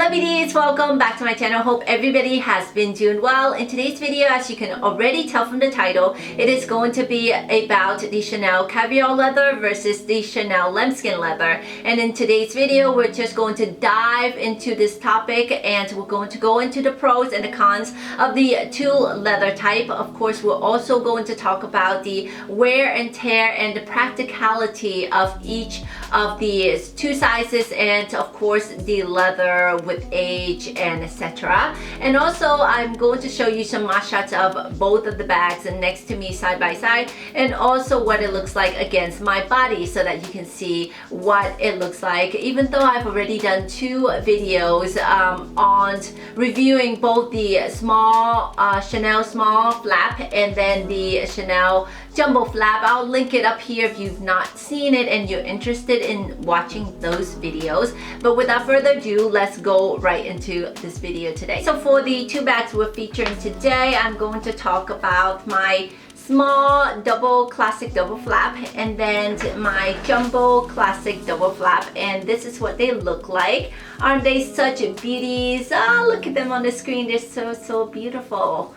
Hello beauties, welcome back to my channel. Hope everybody has been doing well. In today's video, as you can already tell from the title, it is going to be about the Chanel Caviar Leather versus the Chanel Lambskin Leather. And in today's video, we're just going to dive into this topic and we're going to go into the pros and the cons of the two leather type. Of course, we're also going to talk about the wear and tear and the practicality of each of these two sizes, and of course the leather with age and etc. And also I'm going to show you some mock shots of both of the bags next to me side by side, and also what it looks like against my body so that you can see what it looks like, even though I've already done two videos on reviewing both the small Chanel small flap and then the Chanel jumbo flap. I'll link it up here if you've not seen it and you're interested in watching those videos. But without further ado, let's go right into this video today. So for the two bags we're featuring today, I'm going to talk about my small classic double flap and then my jumbo classic double flap, and this is what they look like. Aren't they such beauties? Oh, look at them on the screen. They're so beautiful.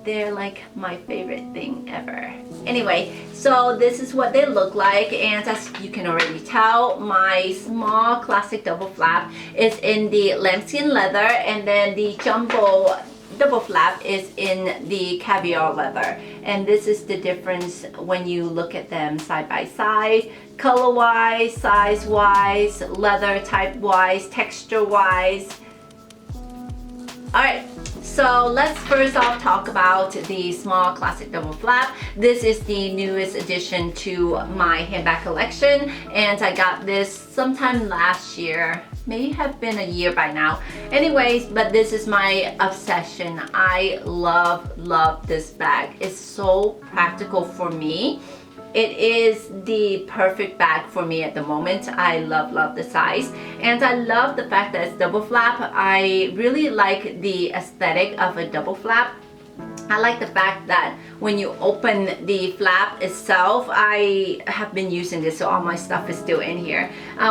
They're like my favorite thing ever. Anyway, so this is what they look like, and as you can already tell, my small classic double flap is in the lambskin leather, and then the jumbo double flap is in the caviar leather. And this is the difference when you look at them side by side, color wise, size wise, leather type wise, texture wise. Alright, so let's first off talk about the small classic double flap. This is the newest addition to my handbag collection, and I got this sometime last year. May have been a year by now. Anyways, but this is my obsession. I love this bag. It's so practical for me. It is the perfect bag for me at the moment. I love the size, and I love the fact that it's double flap. I really like the aesthetic of a double flap. I like the fact that when you open the flap itself, I have been using this, so all my stuff is still in here.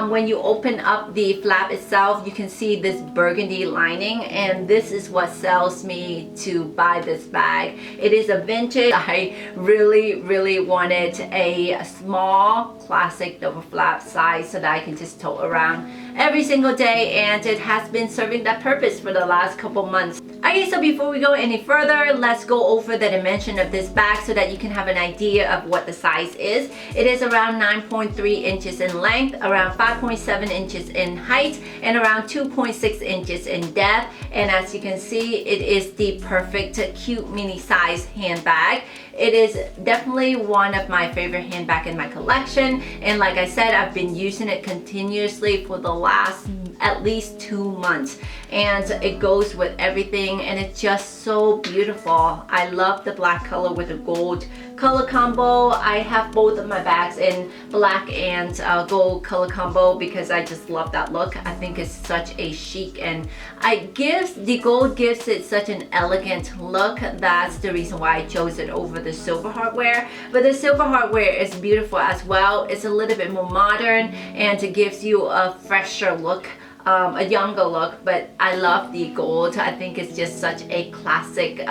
When you open up the flap itself, you can see this burgundy lining, and this is what sells me to buy this bag. It is a vintage. I really wanted a small classic double flap size so that I can just tote around every single day, and it has been serving that purpose for the last couple months. Okay, so before we go any further, let's go over the dimension of this bag so that you can have an idea of what the size is. It is around 9.3 inches in length, around 5.7 inches in height, and around 2.6 inches in depth. And as you can see, it is the perfect cute mini size handbag. It is definitely one of my favorite handbags in my collection, and like I said, I've been using it continuously for the last at least 2 months, and it goes with everything, and it's just so beautiful. I love the black color with the gold color combo. I have both of my bags in black and gold color combo because I just love that look. I think it's such a chic, and the gold gives it such an elegant look. That's the reason why I chose it over the silver hardware. But the silver hardware is beautiful as well. It's a little bit more modern, and it gives you a fresher look, a younger look. But I love the gold. I think it's just such a classic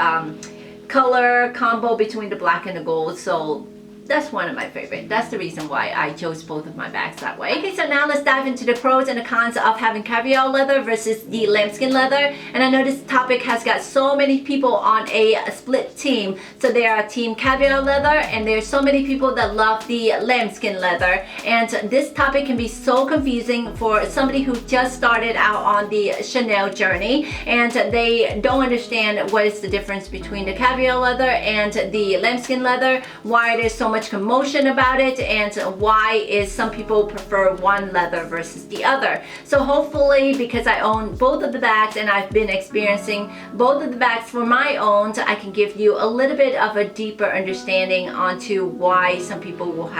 color combo between the black and the gold, so that's one of my favorite. That's the reason why I chose both of my bags that way. Okay, so now let's dive into the pros and the cons of having caviar leather versus the lambskin leather. And I know this topic has got so many people on a split team. So there are team caviar leather, and there's so many people that love the lambskin leather. And this topic can be so confusing for somebody who just started out on the Chanel journey, and they don't understand what is the difference between the caviar leather and the lambskin leather, why there's so much commotion about it, and why is some people prefer one leather versus the other. So hopefully, because I own both of the bags and I've been experiencing both of the bags for my own, I can give you a little bit of a deeper understanding onto why some people will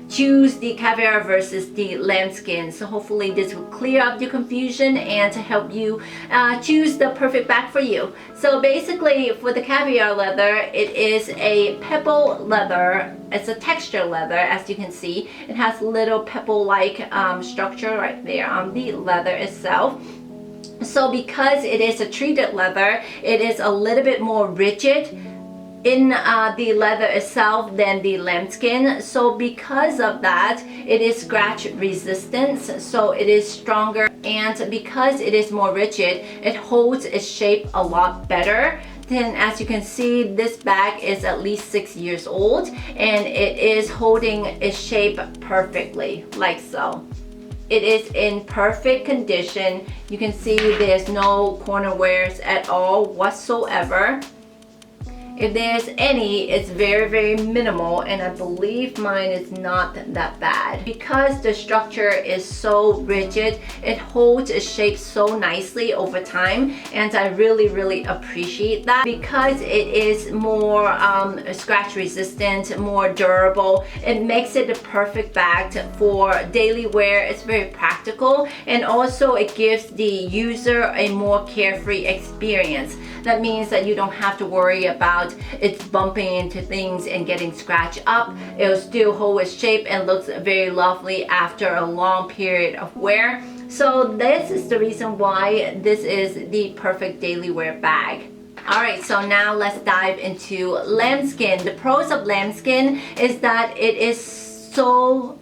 choose the caviar versus the lambskin. So hopefully this will clear up your confusion and to help you choose the perfect bag for you. So basically, for the caviar leather, it is a pebble leather. It's a texture leather, as you can see. It has little pebble-like structure right there on the leather itself. So because it is a treated leather, it is a little bit more rigid in the leather itself than the lambskin. So because of that, it is scratch resistant, so it is stronger, and because it is more rigid, it holds its shape a lot better. Then as you can see, this bag is at least 6 years old and it is holding its shape perfectly, like so. It is in perfect condition. You can see there's no corner wears at all whatsoever. If there's any, it's very minimal, and I believe mine is not that bad. Because the structure is so rigid, it holds its shape so nicely over time, and I really appreciate that. Because it is more scratch resistant, more durable, it makes it a perfect bag for daily wear. It's very practical, and also it gives the user a more carefree experience. That means that you don't have to worry about it's bumping into things and getting scratched up. It'll still hold its shape and looks very lovely after a long period of wear. So this is the reason why this is the perfect daily wear bag. Alright, so now let's dive into lambskin. The pros of lambskin is that it is so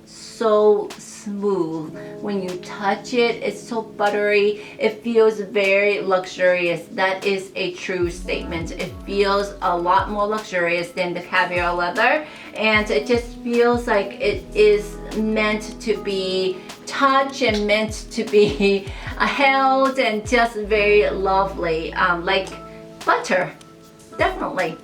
smooth. When you touch it, it's so buttery. It feels very luxurious. That is a true statement. It feels a lot more luxurious than the caviar leather, and it just feels like it is meant to be touched and meant to be held, and just very lovely, like butter, definitely.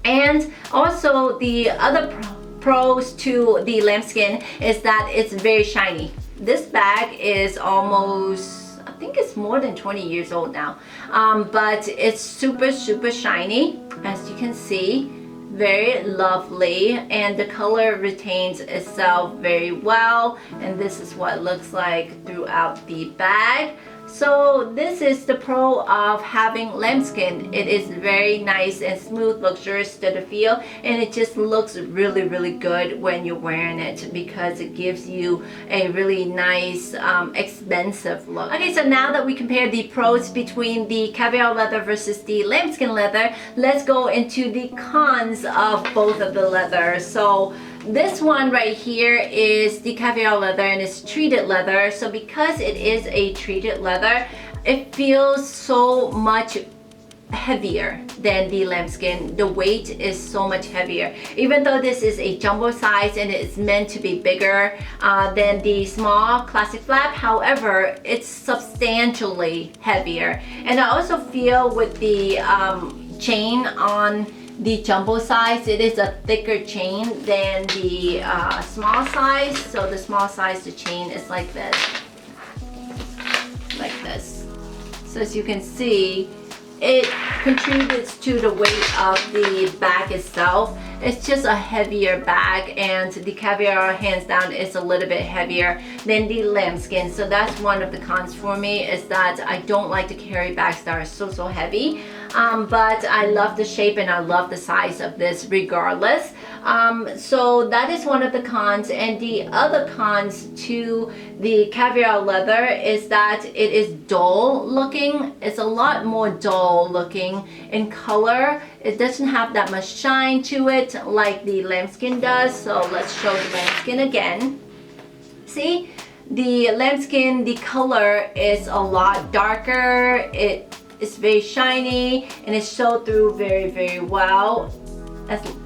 And also the other pros to the lambskin is that it's very shiny. This bag is almost, I think it's more than 20 years old now, but it's super shiny, as you can see. Very lovely, and the color retains itself very well, and this is what it looks like throughout the bag. So this is the pro of having lambskin. It is very nice and smooth, luxurious to the feel, and it just looks really good when you're wearing it, because it gives you a really nice expensive look. Okay, so now that we compare the pros between the caviar leather versus the lambskin leather, let's go into the cons of both of the leather. So this one right here is the caviar leather, and it's treated leather. So because it is a treated leather, it feels so much heavier than the lambskin. The weight is so much heavier. Even though this is a jumbo size and it's meant to be bigger than the small classic flap, however, it's substantially heavier. And I also feel with the chain on the jumbo size, it is a thicker chain than the small size. So the small size, the chain is like this. So as you can see, it contributes to the weight of the bag itself. It's just a heavier bag, and the caviar hands down is a little bit heavier than the lambskin. So that's one of the cons for me, is that I don't like to carry bags that are so heavy. But I love the shape and I love the size of this regardless. So that is one of the cons. And the other cons to the caviar leather is that it is dull looking. It's a lot more dull looking in color. It doesn't have that much shine to it like the lambskin does. So let's show the lambskin again. See, the lambskin, the color is a lot darker. It's very shiny, and it showed through very well.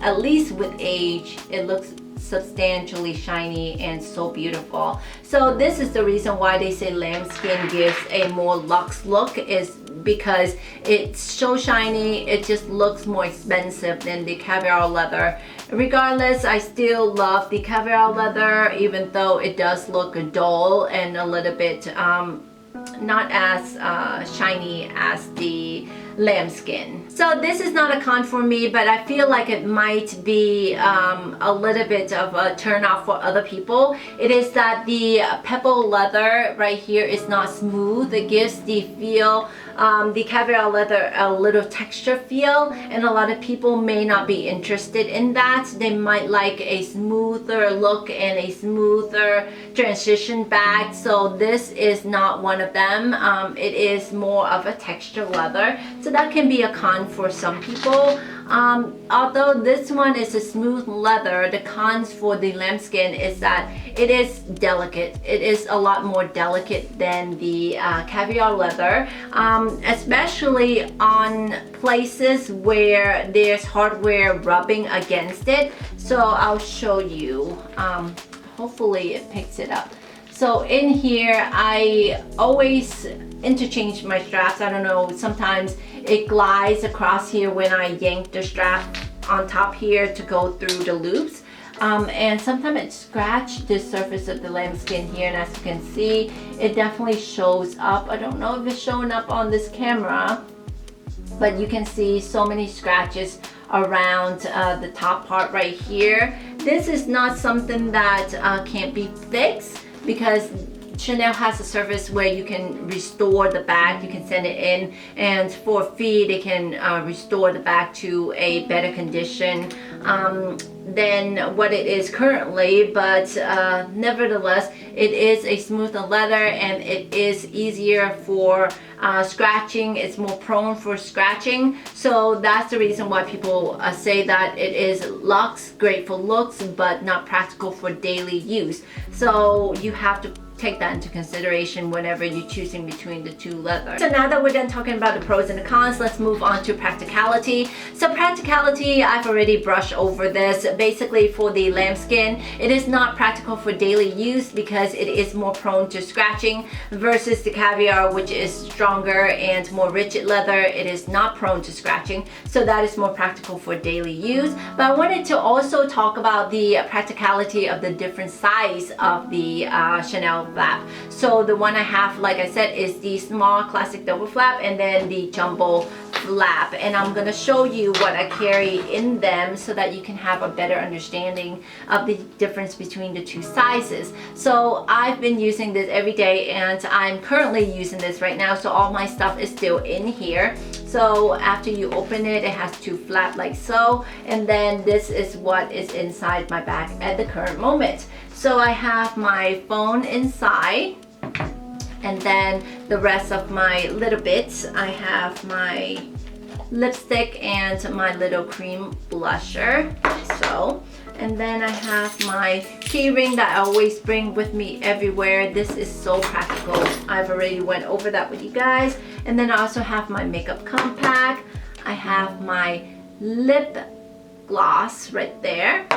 At least with age, it looks substantially shiny and so beautiful. So this is the reason why they say lambskin gives a more luxe look, is because it's so shiny. It just looks more expensive than the caviar leather. Regardless, I still love the caviar leather, even though it does look dull and a little bit not as shiny as the lambskin. So this is not a con for me, but I feel like it might be a little bit of a turn off for other people. It is that the pebble leather right here is not smooth. It gives the feel, the caviar leather, a little texture feel, and a lot of people may not be interested in that. They might like a smoother look and a smoother transition bag. So this is not one of them. It is more of a texture leather, so that can be a con for some people. Although this one is a smooth leather, the cons for the lambskin is that it is delicate. It is a lot more delicate than the caviar leather, especially on places where there's hardware rubbing against it. So I'll show you. Hopefully it picks it up. So in here, I always interchange my straps. I don't know, sometimes it glides across here when I yank the strap on top here to go through the loops. And sometimes it scratched the surface of the lambskin here, and as you can see, it definitely shows up. I don't know if it's showing up on this camera, but you can see so many scratches around the top part right here. This is not something that can't be fixed, because Chanel has a service where you can restore the bag. You can send it in, and for a fee they can restore the bag to a better condition than what it is currently. But nevertheless, it is a smoother leather, and it is easier for scratching. It's more prone for scratching. So that's the reason why people say that it is luxe, great for looks, but not practical for daily use. So you have to take that into consideration whenever you're choosing between the two leathers. So now that we're done talking about the pros and the cons, let's move on to practicality. So practicality, I've already brushed over this. Basically, for the lambskin, it is not practical for daily use because it is more prone to scratching, versus the caviar, which is stronger and more rigid leather. It is not prone to scratching, so that is more practical for daily use. But I wanted to also talk about the practicality of the different size of the Chanel flap. So the one I have, like I said, is the small classic double flap, and then the jumbo flap, and I'm gonna show you what I carry in them so that you can have a better understanding of the difference between the two sizes. So I've been using this every day, and I'm currently using this right now, so all my stuff is still in here. So after you open it, it has to flap like so, and then this is what is inside my bag at the current moment. So I have my phone inside, and then the rest of my little bits. I have my lipstick and my little cream blusher, so. And then I have my key ring that I always bring with me everywhere. This is so practical. I've already went over that with you guys. And then I also have my makeup compact. I have my lip gloss right there.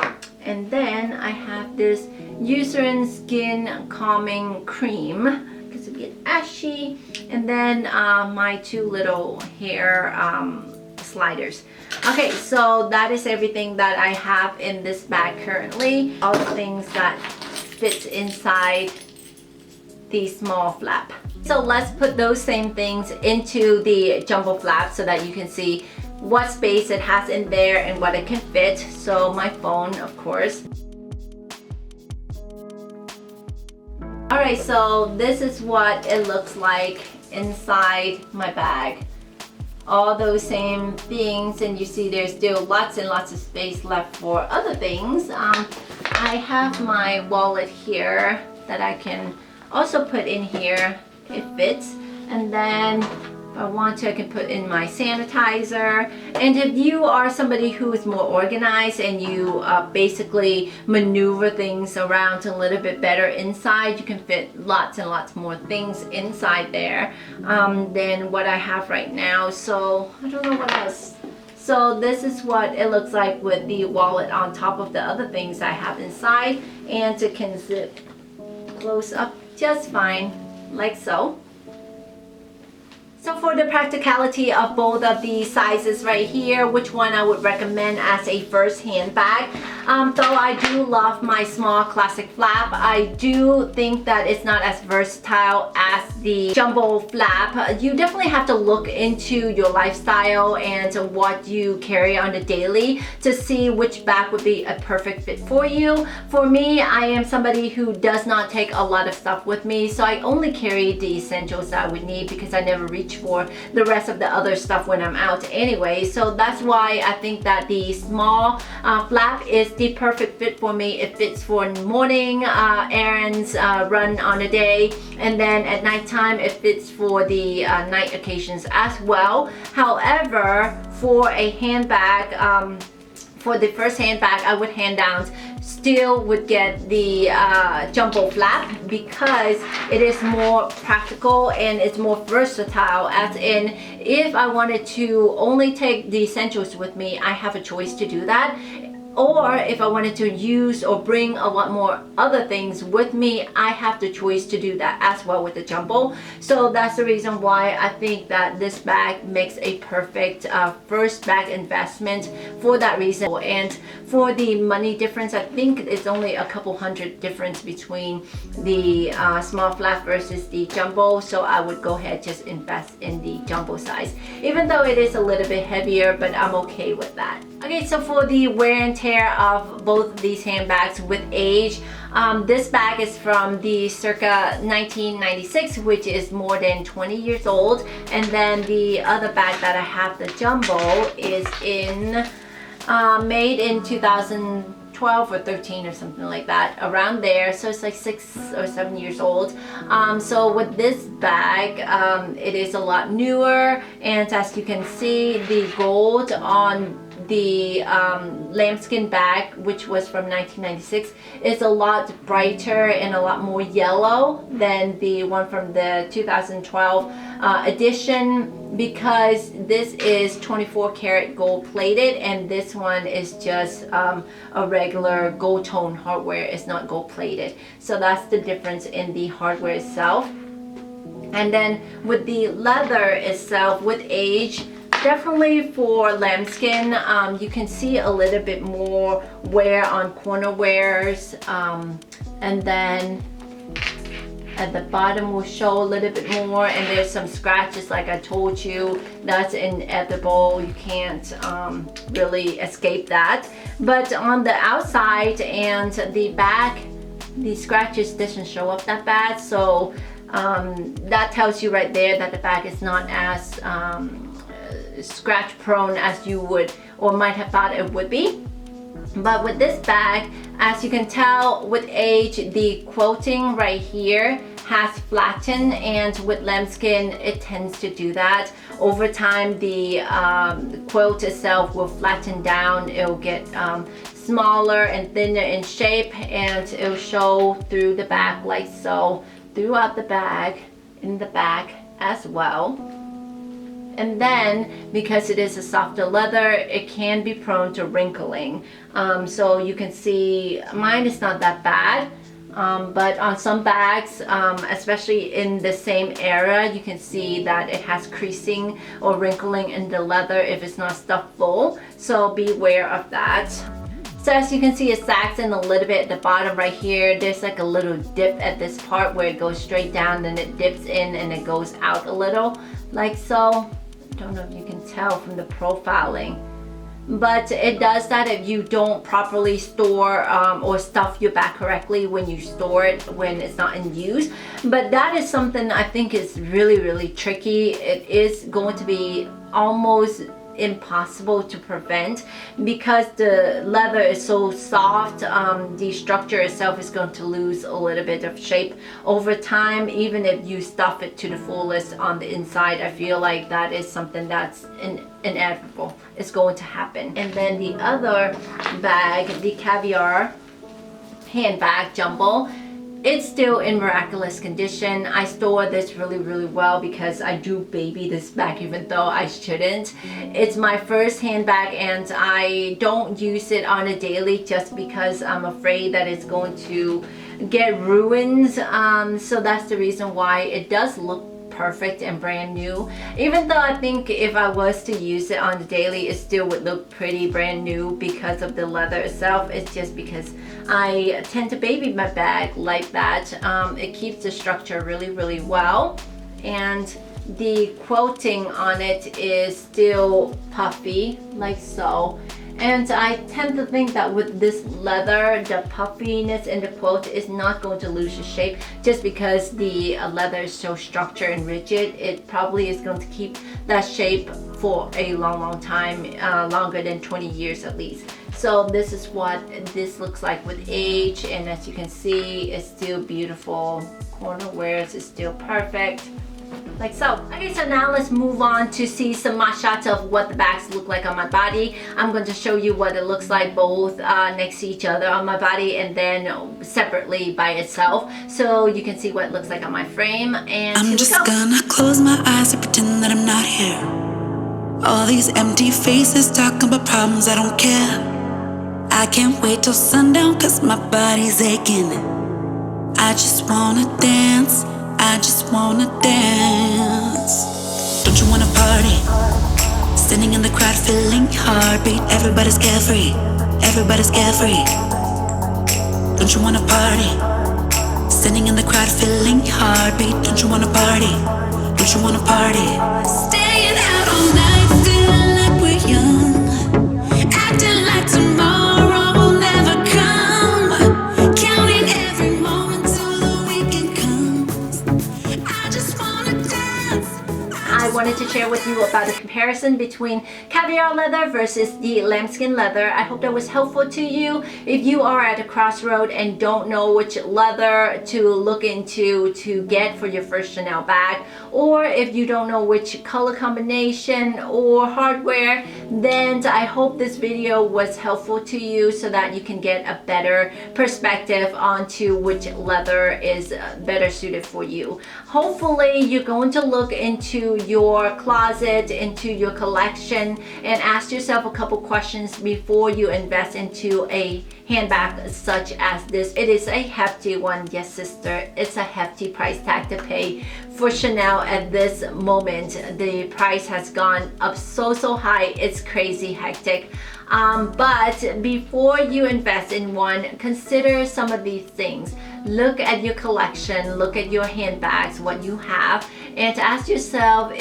And then I have this Eucerin Skin Calming Cream because it gets ashy. And then my two little hair sliders. Okay, so that is everything that I have in this bag currently. All the things that fit inside the small flap. So let's put those same things into the jumbo flap so that you can see what space it has in there and what it can fit. So my phone, of course. Alright, so this is what it looks like inside my bag. All those same things, and you see there's still lots and lots of space left for other things. I have my wallet here that I can also put in here. It fits. And then if I want to, I can put in my sanitizer. And if you are somebody who is more organized and you basically maneuver things around a little bit better inside, you can fit lots and lots more things inside there than what I have right now. So I don't know what else. So this is what it looks like with the wallet on top of the other things I have inside, and it can zip close up just fine, like so. So for the practicality of both of these sizes right here, which one I would recommend as a first handbag? Though I do love my small classic flap, I do think that it's not as versatile as the jumbo flap. You definitely have to look into your lifestyle and what you carry on the daily to see which bag would be a perfect fit for you. For me, I am somebody who does not take a lot of stuff with me, so I only carry the essentials that I would need because I never reach for the rest of the other stuff when I'm out anyway. So that's why I think that the small flap is the perfect fit for me. It fits for morning errands, run on a day, and then at nighttime it fits for the night occasions as well. However, for a handbag, for the first handbag, I would hand down still would get the jumbo flap because it is more practical and it's more versatile, as in if I wanted to only take the essentials with me, I have a choice to do that. Or if I wanted to use or bring a lot more other things with me, I have the choice to do that as well with the jumbo. So that's the reason why I think that this bag makes a perfect first bag investment for that reason. And for the money difference, I think it's only a couple hundred difference between the small flap versus the jumbo. So I would go ahead just invest in the jumbo size, even though it is a little bit heavier, but I'm okay with that. Okay, so for the wear and tear of both these handbags with age, this bag is from the circa 1996, which is more than 20 years old. And then the other bag that I have, the jumbo, is made in 2012 or 13 or something like that, around there. So it's like 6 or 7 years old. So with this bag, it is a lot newer, and as you can see, the gold on the lambskin bag, which was from 1996, is a lot brighter and a lot more yellow than the one from the 2012 edition, because this is 24 karat gold plated and this one is just a regular gold tone hardware. It's not gold plated, so that's the difference in the hardware itself. And then with the leather itself, with age, definitely for lambskin, you can see a little bit more wear on corner wears, and then at the bottom will show a little bit more, and there's some scratches like I told you. That's inevitable, you can't really escape that. But on the outside and the back, the scratches doesn't show up that bad, so that tells you right there that the bag is not as scratch prone as you would or might have thought it would be. But with this bag, as you can tell, with age, the quilting right here has flattened, and with lambskin it tends to do that. Over time, the quilt itself will flatten down. It'll get smaller and thinner in shape, and it'll show through the bag like so, throughout the bag, in the back as well. And then, because it is a softer leather, it can be prone to wrinkling. So you can see mine is not that bad. But on some bags, especially in the same era, you can see that it has creasing or wrinkling in the leather if it's not stuffed full. So beware of that. So as you can see, it sags in a little bit at the bottom right here. There's like a little dip at this part where it goes straight down, then it dips in and it goes out a little, like so. I don't know if you can tell from the profiling, but it does that if you don't properly store or stuff your bag correctly when you store it when it's not in use. But that is something I think is really tricky. It is going to be almost impossible to prevent because the leather is so soft. The structure itself is going to lose a little bit of shape over time, even if you stuff it to the fullest on the inside. I feel like that is something that's inevitable. It's going to happen. And then the other bag, the Caviar handbag jumbo, it's still in miraculous condition. I store this really well because I do baby this bag even though I shouldn't. It's my first handbag and I don't use it on a daily just because I'm afraid that it's going to get ruined. So that's the reason why it does look perfect and brand new. Even though I think if I was to use it on the daily, it still would look pretty brand new because of the leather itself. It's just because I tend to baby my bag like that. It keeps the structure really well, and the quilting on it is still puffy like so. And I tend to think that with this leather, the puffiness in the quilt is not going to lose its shape just because the leather is so structured and rigid. It probably is going to keep that shape for a long time, longer than 20 years at least. So this is what this looks like with age, and as you can see, it's still beautiful. Corner wears is still perfect. Like so. Okay, so now let's move on to see some more shots of what the bags look like on my body. I'm going to show you what it looks like both next to each other on my body and then separately by itself, so you can see what it looks like on my frame. And I'm just gonna close my eyes and pretend that I'm not here. All these empty faces talking about problems, I don't care. I can't wait till sundown cause my body's aching. I just wanna dance, I just wanna dance. Don't you wanna party? Standing in the crowd feeling heartbeat. Everybody's carefree, everybody's carefree. Don't you wanna party? Standing in the crowd feeling heartbeat. Don't you wanna party? Don't you wanna party? Staying out all night feeling like we're young, acting like tomorrow will never come, counting every moment till the weekend comes. I just wanna dance. I wanted to share with you about the comparison between Caviar Leather versus the Lambskin Leather. I hope that was helpful to you. If you are at a crossroad and don't know which leather to look into to get for your first Chanel bag, or if you don't know which color combination or hardware, then I hope this video was helpful to you so that you can get a better perspective onto which leather is better suited for you. Hopefully you're going to look into your closet, into your collection, and ask yourself a couple questions before you invest into a handbag such as this. It is a hefty one, yes sister, it's a hefty price tag to pay for Chanel at this moment. The price has gone up so high, it's crazy hectic. But before you invest in one, consider some of these things. Look at your collection, look at your handbags, what you have, and ask yourself,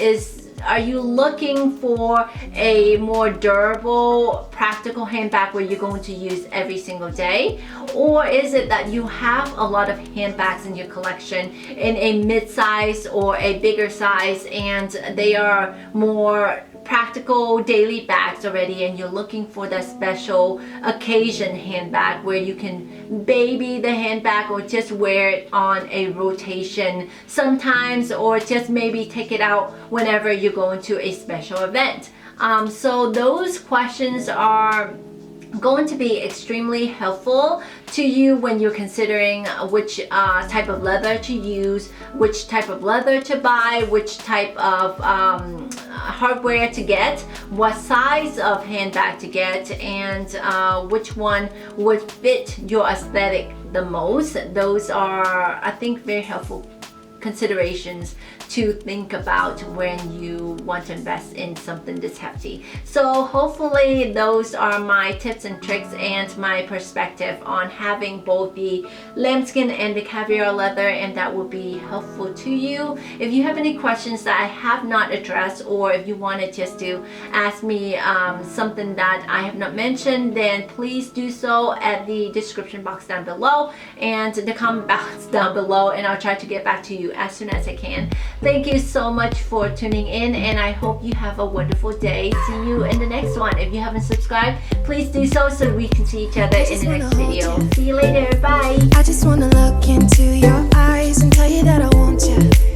are you looking for a more durable, practical handbag where you're going to use every single day? Or is it that you have a lot of handbags in your collection in a mid-size or a bigger size, and they are more practical daily bags already, and you're looking for that special occasion handbag where you can baby the handbag or just wear it on a rotation sometimes, or just maybe take it out whenever you're going to a special event. So those questions are going to be extremely helpful to you when you're considering which type of leather to use, which type of leather to buy, which type of hardware to get, what size of handbag to get, and which one would fit your aesthetic the most. Those are, I think, very helpful considerations to think about when you want to invest in something this hefty. So hopefully those are my tips and tricks and my perspective on having both the lambskin and the caviar leather, and that will be helpful to you. If you have any questions that I have not addressed, or if you wanted just to ask me something that I have not mentioned, then please do so at the description box down below and the comment box down below, and I'll try to get back to you as soon as I can. Thank you so much for tuning in, and I hope you have a wonderful day. See you in the next one. If you haven't subscribed, please do so we can see each other in the next video. See you later. Bye. I just wanna look into your eyes and tell you that I want you.